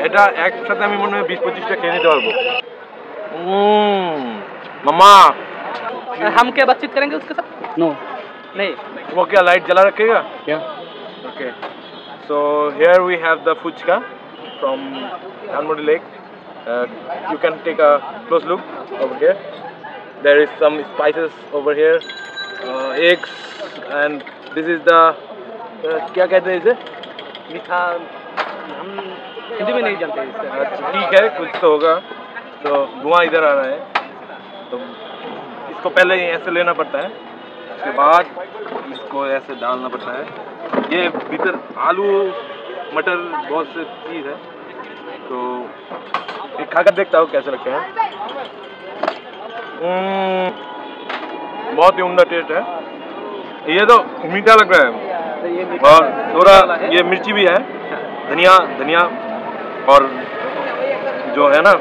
এটা একসাথে আমি মনে হয় 20-25টা খেয়ে নিতে পারবো। मामा हम क्या बातचीत करेंगे उसके साथ? नो नहीं। वो क्या लाइट जला रखेगा? क्या Okay. So here we have the fuchka from Dhanmodi Lake. You can take a close look over here. There is some spices over here, eggs, and this is the क्या कहते हैं इसे? मीठा हम हिंदी में नहीं जानते इसका। अच्छा ठीक है, कुछ तो होगा। तो धुआं इधर आ रहा है, तो इसको पहले ऐसे लेना पड़ता है, उसके बाद इसको ऐसे डालना पड़ता है। ये भीतर आलू मटर बहुत से चीज़ है, तो एक खाकर देखता हूँ कैसे लगते हैं। बहुत ही उम्दा टेस्ट है। ये तो मीठा लग रहा है, और थोड़ा ये मिर्ची भी है, धनिया और जो है ना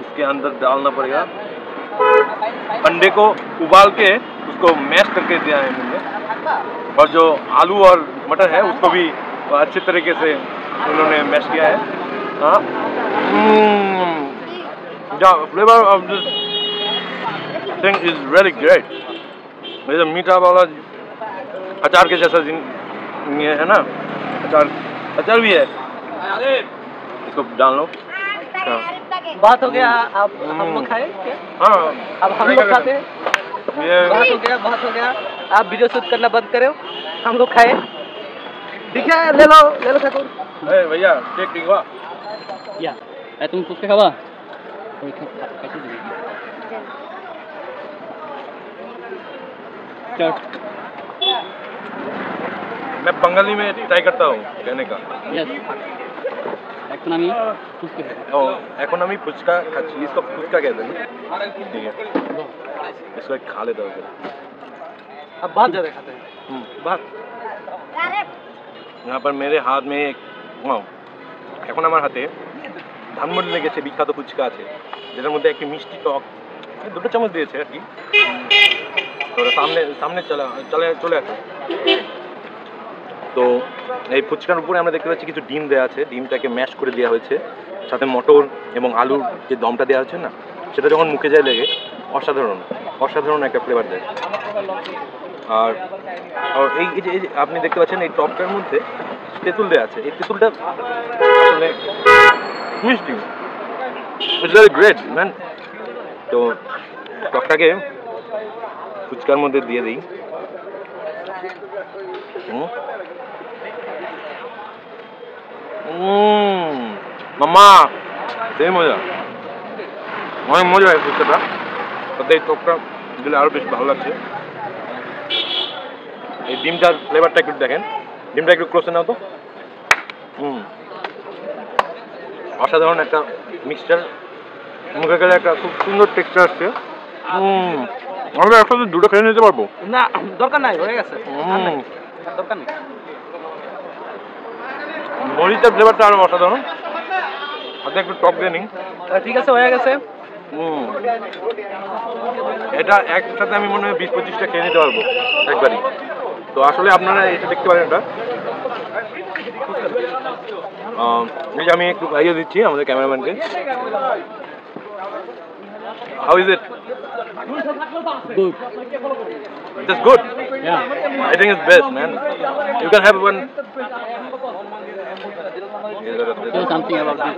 इसके अंदर डालना पड़ेगा। अंडे को उबाल के उसको मैश करके दिया है इन्होंने, और जो आलू और मटर है उसको भी अच्छे तरीके से उन्होंने मैश किया है। हाँ, the flavor of this thing is really great. ये मीठा वाला अचार के जैसा ये है ना, अचार भी है, इसको डाल लो। बात हो गया, आप हम लोग खाए क्या? हाँ, अब हम लोग खाते हैं। ये बात हो गया, आप वीडियो शूट करना बंद करो, हम लोग खाए। ठीक है, ले लो ठाकुर। भैया टेक हुआ या तुम कुछ खावा मैं बंगाली में ट्राई करता हूँ कहने का। यस এখন আমি ফুচকা খাই। ओ এখন আমি ফুচका खाচ্ছি, इसको फुचका कहते हैं। ठीक है, इसको एक खा लेता हूँ। अब बहुत ज़्यादा खाते हैं। बात यहाँ पर मेरे हाथ में एक এখন আমার হাতে ধানমন্ডি লেগেছে বিখ্যাত ফুচকা আছে, যেটার মধ্যে একটি মিষ্টি টক দুটো চামচ দিয়েছে আর কি। তো সামনে চলে আসে। তো এই ফুচকার উপরে আমরা দেখতে পাচ্ছি কিছু ডিম দেওয়া আছে, ডিমটাকে ম্যাশ করে দেওয়া হয়েছে, সাথে মটর এবং আলুর যে দমটা দেওয়া হচ্ছে না, সেটা যখন মুখে যায় লেগে অসাধারণ একটা ফ্লেভার দেয়। আর এই যে আপনি দেখতে পাচ্ছেন এই টপটার মধ্যে তেঁতুল দেওয়া আছে, এই তেঁতুলটা আসলে মিষ্টি, ইটস ভেরি গ্রেট ম্যান। তো টকটাকে ফুচকার মধ্যে দিয়ে দিই। মাম্মা সেই মজা, অনেক মজা হয় ফুচকাটা, তাতে এই টকটা দিলে আরও বেশ ভালো লাগছে। এই ডিমটার ফ্লেভারটা একটু দেখেন, ডিমটা একটু ক্লোজে নাও তো। অসাধারণ একটা মিক্সচার, মুখে গেলে একটা খুব সুন্দর টেক্সচার আসছে। আমরা একসাথে দুটো খেয়ে নিতে পারবো না, দরকার নাই, হয়ে গেছে, দরকার নেই। মরিচের ফ্লেভারটা আরো অসাধারণ, হাতে একটু টক দিয়ে নিই। ঠিক আছে, হয়ে গেছে। এটা একসাথে আমি মনে হয় 20-25টা খেয়ে নিতে পারবো একবারই। তো আসলে আপনারা এটা দেখতে পারেন, এটা আমি একটু খাইয়ে দিচ্ছি আমাদের ক্যামেরাম্যানকে। How is it? Good. It's good. Yeah. I think it's best, man. You can have one. Tell something about this.